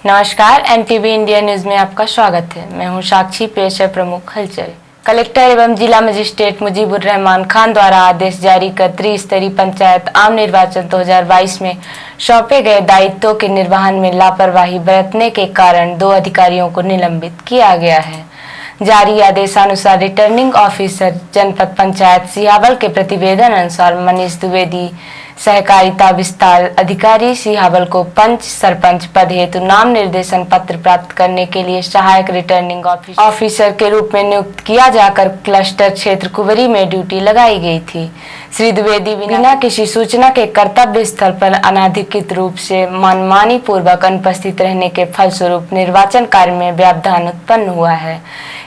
नमस्कार, NTV India news में आपका स्वागत है। मैं हूं साक्षी। पेश है प्रमुख हलचल। कलेक्टर एवं जिला मजिस्ट्रेट मुजीबुर रहमान खान द्वारा आदेश जारी कर त्रिस्तरीय पंचायत आम निर्वाचन 2022 में सौंपे गए दायित्वों के निर्वहन में लापरवाही बरतने के कारण 2 अधिकारियों को निलंबित किया गया है। जारी आदेशानुसार रिटर्निंग ऑफिसर जनपद पंचायत सिहावल के प्रतिवेदन अनुसार मनीष द्विवेदी, सहकारिता विस्तार अधिकारी सिहावल को पंच सरपंच पद हेतु नाम निर्देशन पत्र प्राप्त करने के लिए सहायक रिटर्निंग ऑफिसर के रूप में नियुक्त किया जाकर क्लस्टर क्षेत्र कुंवरी में ड्यूटी लगाई गई थी। श्री द्विवेदी बिना किसी सूचना के कर्तव्य स्थल पर अनाधिकृत रूप से मनमानी पूर्वक अनुपस्थित रहने के फलस्वरूप निर्वाचन कार्य में व्यवधान उत्पन्न हुआ है।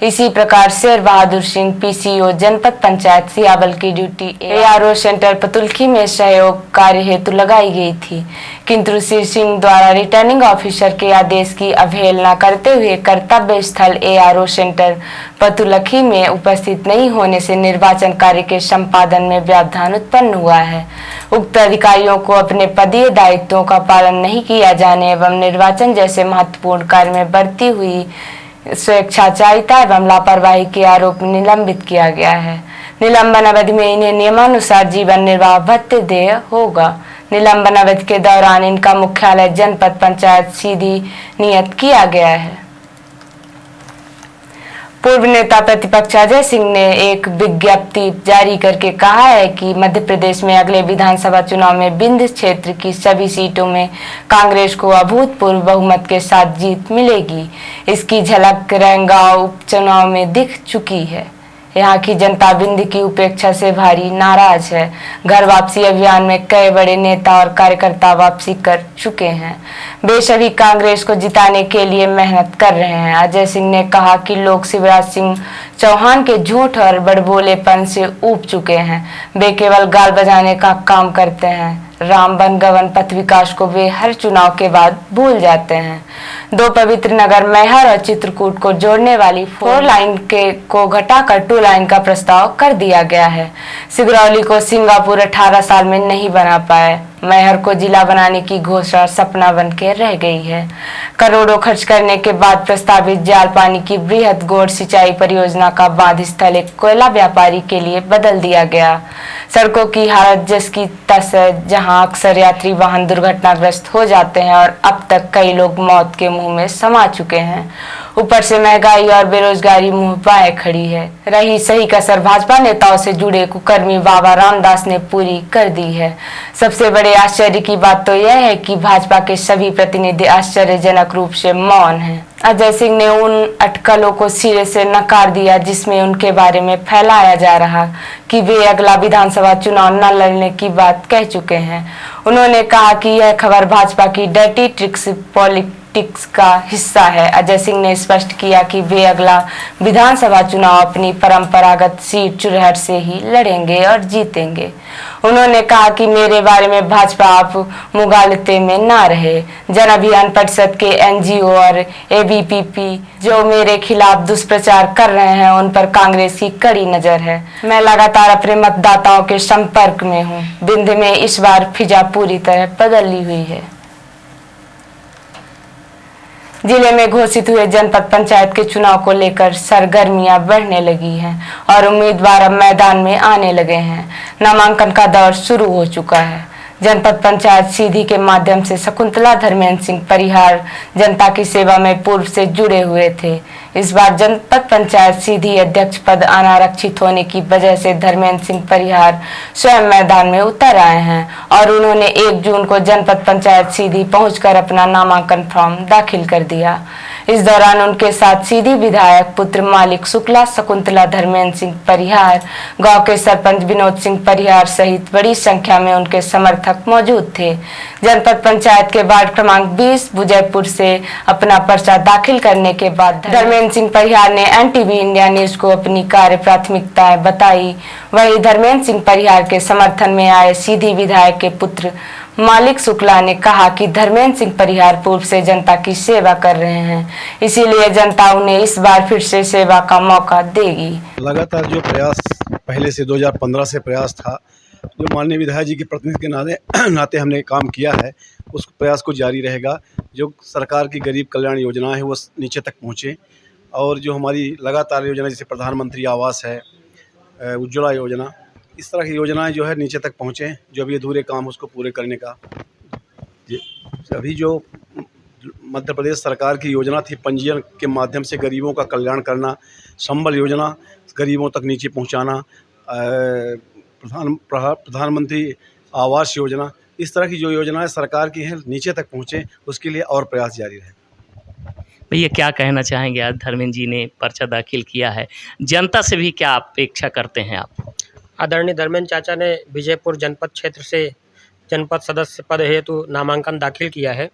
इसी प्रकार शेर बहादुर सिंह पीसीओ जनपद पंचायत सिहावल की ड्यूटी एआरओ सेंटर पतुलखी में सहयोग कार्य हेतु लगाई गई थी, किंतु श्री सिंह द्वारा रिटर्निंग ऑफिसर के आदेश की अवहेलना करते हुए कर्तव्य स्थल एआरओ सेंटर पतुलखी में उपस्थित नहीं होने से निर्वाचन कार्य के संपादन में व्यवधान उत्पन्न हुआ है। उक्त अधिकारियों को अपने पदीय दायित्वों का पालन नहीं किया जाने एवं निर्वाचन जैसे महत्वपूर्ण कार्य में बढ़ती हुई स्वेच्छाचारिता एवं लापरवाही के आरोप में निलंबित किया गया है। निलंबन अवधि में इन्हें नियमानुसार जीवन निर्वाह भत्ते देय होगा। निलंबन अवधि के दौरान इनका मुख्यालय जनपद पंचायत सीधी नियत किया गया है। पूर्व नेता प्रतिपक्ष अजय सिंह ने एक विज्ञप्ति जारी करके कहा है कि मध्य प्रदेश में अगले विधानसभा चुनाव में विंध्य क्षेत्र की सभी सीटों में कांग्रेस को अभूतपूर्व बहुमत के साथ जीत मिलेगी। इसकी झलक रैंगांव उपचुनाव में दिख चुकी है। यहाँ की जनता विंध्य की उपेक्षा से भारी नाराज है। घर वापसी अभियान में कई बड़े नेता और कार्यकर्ता वापसी कर चुके हैं। वे सभी कांग्रेस को जिताने के लिए मेहनत कर रहे हैं। अजय सिंह ने कहा कि लोग शिवराज सिंह चौहान के झूठ और बड़बोलेपन से ऊब चुके हैं। वे केवल गाल बजाने का काम करते हैं। राम वन गवन पथ विकास को वे हर चुनाव के बाद भूल जाते हैं। 2 पवित्र नगर मैहर और चित्रकूट को जोड़ने वाली 4 लाइन को घटाकर 2 लाइन का प्रस्ताव कर दिया गया है। सिगरौली को सिंगापुर 18 साल में नहीं बना पाए। मैहर को जिला बनाने की घोषणा सपना बन के रह गई है। करोड़ों खर्च करने के बाद प्रस्तावित जाल पानी की बृहद गोड़ सिंचाई परियोजना का बांध स्थल एक कोयला व्यापारी के लिए बदल दिया गया। सड़कों की हालत जस की तस है, जहां अक्सर यात्री वाहन दुर्घटनाग्रस्त हो जाते हैं और अब तक कई लोग मौत के मुंह में समा चुके हैं। ऊपर से महंगाई और बेरोजगारी मुंह बाए खड़ी है। रही सही कसर भाजपा नेताओं से जुड़े कुकर्मी बाबा रामदास ने पूरी कर दी है। सबसे बड़े आश्चर्य की बात तो यह है कि भाजपा के सभी प्रतिनिधि आश्चर्यजनक रूप से मौन हैं। अजय सिंह ने उन अटकलों को सिरे से नकार दिया जिसमें उनके बारे में फैलाया जा रहा कि वे अगला विधानसभा चुनाव न लड़ने की बात कह चुके हैं। उन्होंने कहा कि यह खबर भाजपा की डर्टी ट्रिक्स पॉलिटिक्स का हिस्सा है। अजय सिंह ने स्पष्ट किया कि वे अगला विधानसभा चुनाव अपनी परंपरागत सीट चुरहट से ही लड़ेंगे और जीतेंगे। उन्होंने कहा कि मेरे बारे में भाजपा आप मुगालते में ना रहे। जन अभियान परिषद के एनजीओ और एबीपीपी जो मेरे खिलाफ दुष्प्रचार कर रहे हैं उन पर कांग्रेस की कड़ी नजर है। मैं लगातार अपने मतदाताओं के संपर्क में हूँ। विंध्य में इस बार फिजा पूरी तरह बदली हुई है। जिले में घोषित हुए जनपद पंचायत के चुनाव को लेकर सरगर्मियां बढ़ने लगी हैं और उम्मीदवार अब मैदान में आने लगे हैं। नामांकन का दौर शुरू हो चुका है। जनपद पंचायत सीधी के माध्यम से शकुंतला धर्मेंद्र सिंह परिहार जनता की सेवा में पूर्व से जुड़े हुए थे। इस बार जनपद पंचायत सीधी अध्यक्ष पद अनारक्षित होने की वजह से धर्मेंद्र सिंह परिहार स्वयं मैदान में उतर आए हैं और उन्होंने 1 जून को जनपद पंचायत सीधी पहुंचकर अपना नामांकन फॉर्म दाखिल कर दिया। इस दौरान उनके साथ सीधी विधायक पुत्र मालिक शुक्ला, शकुंतला धर्मेंद्र सिंह परिहार, गांव के सरपंच विनोद सिंह परिहार सहित बड़ी संख्या में उनके समर्थक मौजूद थे। जनपद पंचायत के वार्ड क्रमांक 20 बुजयपुर से अपना पर्चा दाखिल करने के बाद धर्मेंद्र सिंह परिहार ने एनटीवी इंडिया न्यूज को अपनी कार्य प्राथमिकताएं बताई। वहीं धर्मेंद्र सिंह परिहार के समर्थन में आए सीधी विधायक के पुत्र मालिक शुक्ला ने कहा कि धर्मेंद्र सिंह परिहार पूर्व से जनता की सेवा कर रहे हैं, इसीलिए जनता उन्हें इस बार फिर से सेवा का मौका देगी। लगातार जो प्रयास पहले से 2015 से प्रयास था जो माननीय विधायक जी के प्रतिनिधि के नाते हमने काम किया है, उस प्रयास को जारी रहेगा। जो सरकार की गरीब कल्याण योजना है वो नीचे तक पहुँचे, और जो हमारी लगातार योजना जैसे प्रधानमंत्री आवास है, उज्ज्वला योजना, इस तरह की योजनाएं जो है नीचे तक पहुँचें। जो अभी अधूरे काम उसको पूरे करने का अभी जो मध्य प्रदेश सरकार की योजना थी, पंजीयन के माध्यम से गरीबों का कल्याण करना, संबल योजना गरीबों तक नीचे पहुंचाना, प्रधानमंत्री आवास योजना, इस तरह की जो योजनाएं सरकार की हैं नीचे तक पहुंचे, उसके लिए और प्रयास जारी रहे। भैया क्या कहना चाहेंगे, आज धर्मेंद्र जी ने पर्चा दाखिल किया है, जनता से भी क्या अपेक्षा करते हैं आप? आदरणीय धर्मेंद्र चाचा ने विजयपुर जनपद क्षेत्र से जनपद सदस्य पद हेतु नामांकन दाखिल किया है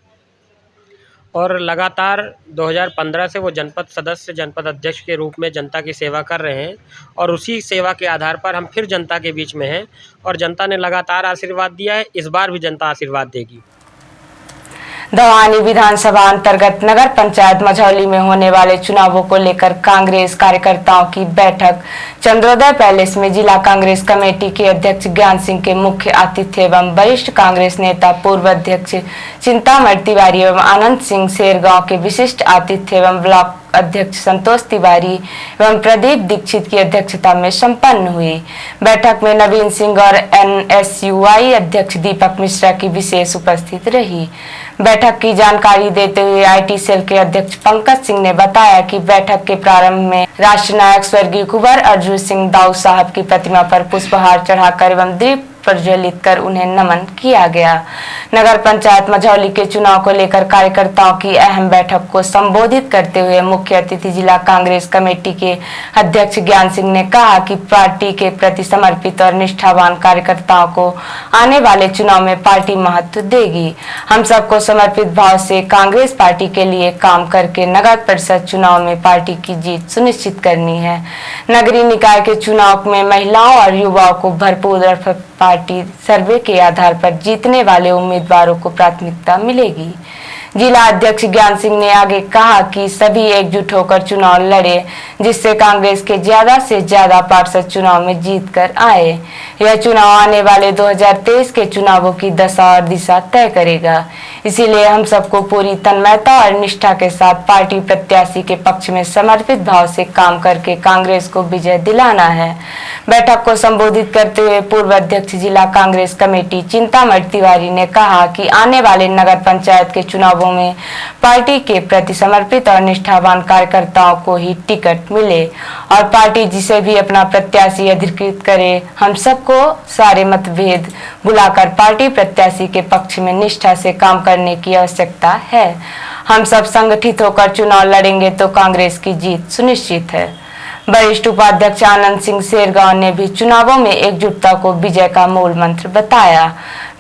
और लगातार 2015 से वो जनपद सदस्य, जनपद अध्यक्ष के रूप में जनता की सेवा कर रहे हैं और उसी सेवा के आधार पर हम फिर जनता के बीच में हैं और जनता ने लगातार आशीर्वाद दिया है। इस बार भी जनता आशीर्वाद देगी। दवानी विधानसभा अंतर्गत नगर पंचायत मझौली में होने वाले चुनावों को लेकर कांग्रेस कार्यकर्ताओं की बैठक चंद्रोदय पैलेस में जिला कांग्रेस कमेटी के अध्यक्ष ज्ञान सिंह के मुख्य आतिथ्य एवं वरिष्ठ कांग्रेस नेता पूर्व अध्यक्ष चिंतामणि तिवारी एवं आनंद सिंह सेरगांव के विशिष्ट आतिथ्य एवं ब्लॉक अध्यक्ष संतोष तिवारी एवं प्रदीप दीक्षित की अध्यक्षता में संपन्न हुई। बैठक में नवीन सिंह और NSUI अध्यक्ष दीपक मिश्रा की विशेष उपस्थित रही। बैठक की जानकारी देते हुए IT सेल के अध्यक्ष पंकज सिंह ने बताया कि बैठक के प्रारंभ में राष्ट्र नायक स्वर्गीय कुंवर अर्जुन सिंह दाऊ साहब की प्रतिमा पर पुष्पहार चढ़ाकर एवं दीप प्रज्वलित कर उन्हें नमन किया गया। नगर पंचायत मझौली के चुनाव को लेकर कार्यकर्ताओं की अहम बैठक को संबोधित करते हुए मुख्य अतिथि जिला कांग्रेस कमेटी के अध्यक्ष ज्ञान सिंह ने कहा कि पार्टी के प्रति समर्पित और निष्ठावान कार्यकर्ताओं को आने वाले चुनाव में पार्टी महत्व देगी। हम सबको समर्पित भाव से कांग्रेस पार्टी के लिए काम करके नगर परिषद चुनाव में पार्टी की जीत सुनिश्चित करनी है। नगरीय निकाय के चुनाव में महिलाओं और युवाओं को भरपूर पार्टी सर्वे के आधार पर जीतने वाले उम्मीदवारों को प्राथमिकता मिलेगी। जिला अध्यक्ष ज्ञान सिंह ने आगे कहा कि सभी एकजुट होकर चुनाव लड़े, जिससे कांग्रेस के ज्यादा से ज्यादा पार्षद चुनाव में जीत कर आए। यह चुनाव आने वाले 2023 के चुनावों की दशा और दिशा तय करेगा। इसीलिए हम सबको पूरी तन्मयता और निष्ठा के साथ पार्टी प्रत्याशी के पक्ष में समर्पित भाव से काम करके कांग्रेस को विजय दिलाना है। बैठक को संबोधित करते हुए पूर्व अध्यक्ष जिला कांग्रेस कमेटी चिंतामणि तिवारी ने कहा कि आने वाले नगर पंचायत के चुनावों में पार्टी के प्रति समर्पित और निष्ठावान कार्यकर्ताओं को ही टिकट मिले और पार्टी जिसे भी अपना प्रत्याशी अधिकृत करे, हम सबको सारे मतभेद भुलाकर पार्टी प्रत्याशी के पक्ष में निष्ठा से काम करने की आवश्यकता है। हम सब संगठित होकर चुनाव लड़ेंगे तो कांग्रेस की जीत सुनिश्चित है। वरिष्ठ उपाध्यक्ष आनंद सिंह सेरगांव ने भी चुनावों में एकजुटता को विजय का मूल मंत्र बताया।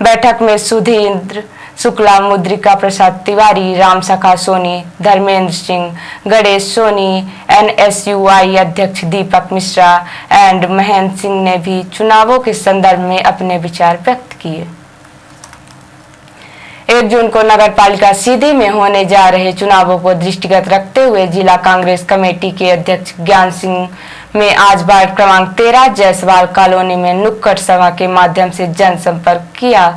बैठक में सुधींद्र शुक्ला, मुद्रिका प्रसाद तिवारी, राम सखा सोनी, धर्मेंद्र सिंह, गणेश सोनी, NSUI अध्यक्ष दीपक मिश्रा एंड महेंद्र सिंह ने भी चुनावों के संदर्भ में अपने विचार व्यक्त किए। 1 जून को नगर पालिका सीधी में होने जा रहे चुनावों को दृष्टिगत रखते हुए जिला कांग्रेस कमेटी के अध्यक्ष ज्ञान सिंह में आज वार्ड क्रमांक 13 जयसवाल कॉलोनी में नुक्कड़ सभा के माध्यम से जनसंपर्क किया।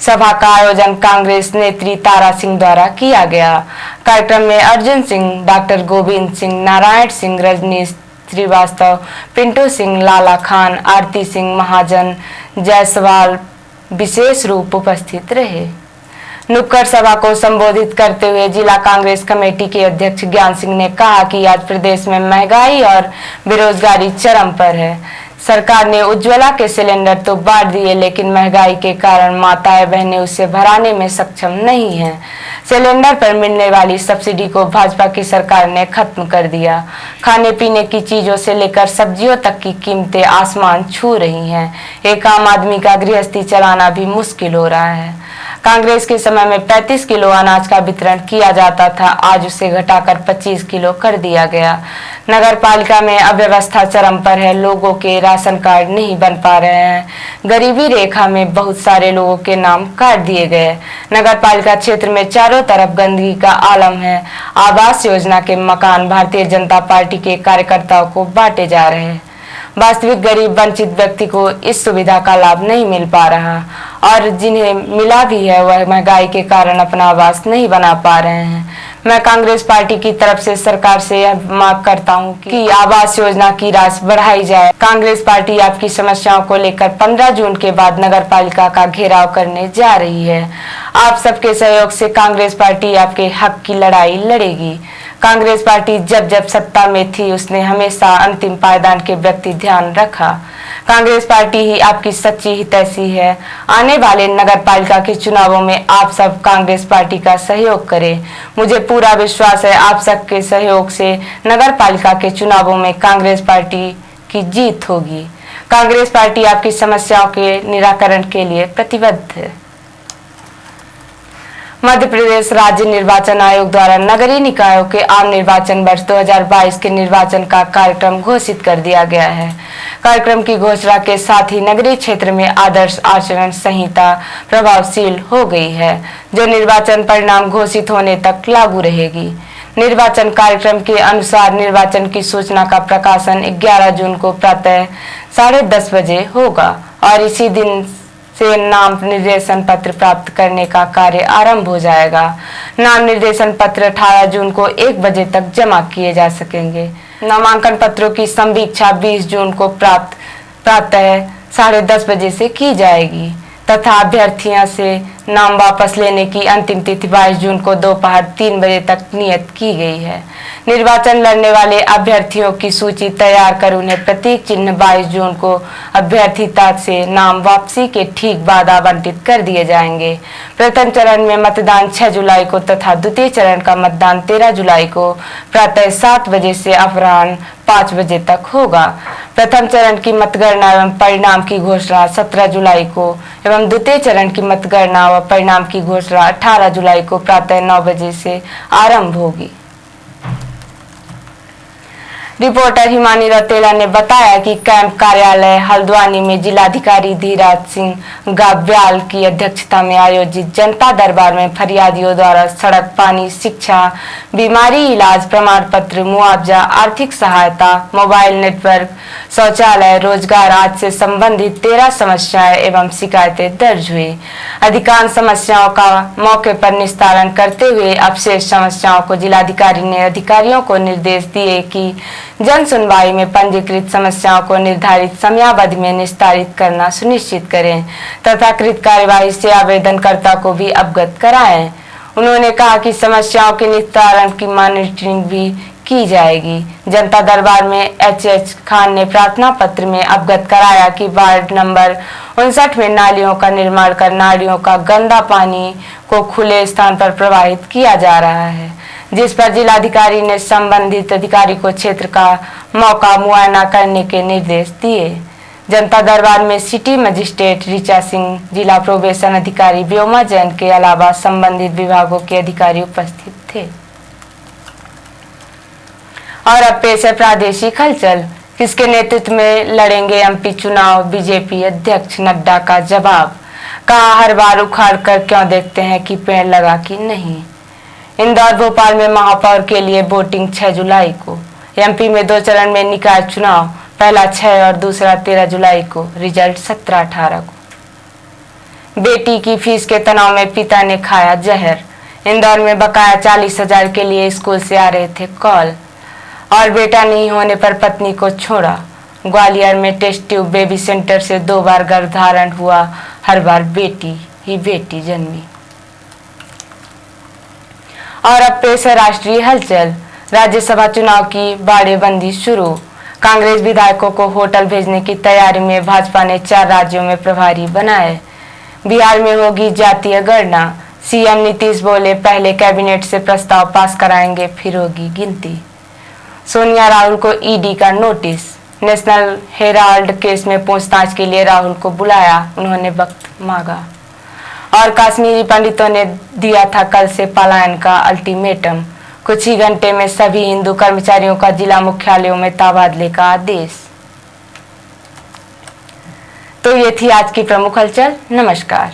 सभा का आयोजन कांग्रेस नेत्री तारा सिंह द्वारा किया गया। कार्यक्रम में अर्जुन सिंह, डॉक्टर गोविंद सिंह, नारायण सिंह, रजनीश श्रीवास्तव, पिंटू सिंह, लाला खान, आरती सिंह महाजन जयसवाल विशेष रूप उपस्थित रहे। नुक्कड़ सभा को संबोधित करते हुए जिला कांग्रेस कमेटी के अध्यक्ष ज्ञान सिंह ने कहा कि आज प्रदेश में महंगाई और बेरोजगारी चरम पर है। सरकार ने उज्ज्वला के सिलेंडर तो बांट दिए, लेकिन महंगाई के कारण माताएं बहनें उसे भराने में सक्षम नहीं हैं। सिलेंडर पर मिलने वाली सब्सिडी को भाजपा की सरकार ने खत्म कर दिया। खाने पीने की चीजों से लेकर सब्जियों तक की कीमतें आसमान छू रही हैं। एक आम आदमी का गृहस्थी चलाना भी मुश्किल हो रहा है। कांग्रेस के समय में 35 किलो अनाज का वितरण किया जाता था, आज उसे घटाकर 25 किलो कर दिया गया। नगर पालिका में अव्यवस्था चरम पर है, लोगों के राशन कार्ड नहीं बन पा रहे हैं। गरीबी रेखा में बहुत सारे लोगों के नाम काट दिए गए। नगर पालिका क्षेत्र में चारों तरफ गंदगी का आलम है। आवास योजना के मकान भारतीय जनता पार्टी के कार्यकर्ताओं को बांटे जा रहे हैं। वास्तविक गरीब वंचित व्यक्ति को इस सुविधा का लाभ नहीं मिल पा रहा और जिन्हें मिला भी है वह महंगाई के कारण अपना आवास नहीं बना पा रहे हैं। मैं कांग्रेस पार्टी की तरफ से सरकार से यह मांग करता हूं कि आवास योजना की राशि बढ़ाई जाए। कांग्रेस पार्टी आपकी समस्याओं को लेकर 15 जून के बाद नगर पालिका का घेराव करने जा रही है। आप सबके सहयोग से कांग्रेस पार्टी आपके हक की लड़ाई लड़ेगी। कांग्रेस पार्टी जब जब सत्ता में थी उसने हमेशा अंतिम पायदान के व्यक्ति ध्यान रखा। कांग्रेस पार्टी ही आपकी सच्ची हितैषी है। आने वाले नगर पालिका के चुनावों में आप सब कांग्रेस पार्टी का सहयोग करें। मुझे पूरा विश्वास है आप सबके सहयोग से नगर पालिका के चुनावों में कांग्रेस पार्टी की जीत होगी। कांग्रेस पार्टी आपकी समस्याओं के निराकरण के लिए प्रतिबद्ध है। मध्य प्रदेश राज्य निर्वाचन आयोग द्वारा नगरीय निकायों के आम निर्वाचन वर्ष 2022 के निर्वाचन का कार्यक्रम घोषित कर दिया गया है। कार्यक्रम की घोषणा के साथ ही नगरीय क्षेत्र में आदर्श आचरण संहिता प्रभावशील हो गई है, जो निर्वाचन परिणाम घोषित होने तक लागू रहेगी। निर्वाचन कार्यक्रम के अनुसार निर्वाचन की सूचना का प्रकाशन 11 जून को प्रातः 10:30 बजे होगा और इसी दिन से नाम निर्देशन पत्र प्राप्त करने का कार्य आरंभ हो जाएगा। नाम निर्देशन पत्र 18 जून को 1 बजे तक जमा किए जा सकेंगे। नामांकन पत्रों की संवीक्षा 20 जून को प्रातः 10:30 बजे से की जाएगी तथा अभ्यर्थियों से नाम वापस लेने की अंतिम तिथि 22 जून को दोपहर 3 बजे तक नियत की गई है। निर्वाचन लड़ने वाले अभ्यर्थियों की सूची तैयार कर उन्हें प्रतीक चिन्ह 22 जून को अभ्यर्थिता से नाम वापसी के ठीक बाद आवंटित कर दिए जाएंगे। प्रथम चरण में मतदान 6 जुलाई को तथा द्वितीय चरण का मतदान 13 जुलाई को प्रातः 7 बजे से अपराह्न 5 बजे तक होगा। प्रथम चरण की मतगणना एवं परिणाम की घोषणा 17 जुलाई को एवं द्वितीय चरण की मतगणना व परिणाम की घोषणा 18 जुलाई को प्रातः 9 बजे से आरंभ होगी। रिपोर्टर हिमानी रतेला ने बताया कि कैंप कार्यालय हल्द्वानी में जिलाधिकारी धीराज सिंह गाब्याल की अध्यक्षता में आयोजित जनता दरबार में फरियादियों द्वारा सड़क, पानी, शिक्षा, बीमारी इलाज प्रमाण पत्र, मुआवजा, आर्थिक सहायता, मोबाइल नेटवर्क, शौचालय, रोजगार आदि से संबंधित 13 समस्याएं एवं शिकायतें दर्ज हुई। अधिकांश समस्याओं का मौके पर निस्तारण करते हुए अवशेष समस्याओं को जिलाधिकारी ने अधिकारियों को निर्देश दिए कि जन सुनवाई में पंजीकृत समस्याओं को निर्धारित समयावधि में निस्तारित करना सुनिश्चित करें तथा कृत कार्यवाही से आवेदनकर्ता को भी अवगत कराएं। उन्होंने कहा कि समस्याओं के निस्तारण की मॉनिटरिंग भी की जाएगी। जनता दरबार में एच खान ने प्रार्थना पत्र में अवगत कराया कि वार्ड नंबर 59 में नालियों का निर्माण कर नालियों का गंदा पानी को खुले स्थान पर प्रवाहित किया जा रहा है, जिस पर जिलाधिकारी ने संबंधित अधिकारी को क्षेत्र का मौका मुआयना करने के निर्देश दिए। जनता दरबार में सिटी मजिस्ट्रेट ऋचा सिंह, जिला प्रोबेशन अधिकारी व्योमा जैन के अलावा संबंधित विभागों के अधिकारी उपस्थित थे। और अब पेश है प्रादेशिक हलचल। किसके नेतृत्व में लड़ेंगे एमपी चुनाव, बीजेपी अध्यक्ष नड्डा का जवाब। कहा हर बार उखाड़ कर क्यों देखते हैं कि पेड़ लगा कि नहीं। इंदौर भोपाल में महापौर के लिए वोटिंग 6 जुलाई को। एमपी में 2 चरण में निकाय चुनाव, पहला 6 और दूसरा 13 जुलाई को, रिजल्ट 17-18 को। बेटी की फीस के तनाव में पिता ने खाया जहर। इंदौर में बकाया 40,000 के लिए स्कूल से आ रहे थे कॉल और बेटा नहीं होने पर पत्नी को छोड़ा। ग्वालियर में टेस्ट ट्यूब बेबी सेंटर से 2 बार गर्भधारण हुआ, हर बार बेटी ही बेटी जन्मी। और अब पेश है राष्ट्रीय हलचल। राज्यसभा चुनाव की बाड़ेबंदी शुरू। कांग्रेस विधायकों को होटल भेजने की तैयारी में भाजपा ने 4 राज्यों में प्रभारी बनाए। बिहार में होगी जातीय गणना। सीएम नीतीश बोले पहले कैबिनेट से प्रस्ताव पास कराएंगे, फिर होगी गिनती। सोनिया राहुल को ईडी का नोटिस। नेशनल हेराल्ड केस में पूछताछ के लिए राहुल को बुलाया, उन्होंने वक्त मांगा। और कश्मीरी पंडितों ने दिया था कल से पलायन का अल्टीमेटम। कुछ ही घंटे में सभी हिंदू कर्मचारियों का जिला मुख्यालयों में तबादले का आदेश। तो ये थी आज की प्रमुख हलचल। नमस्कार।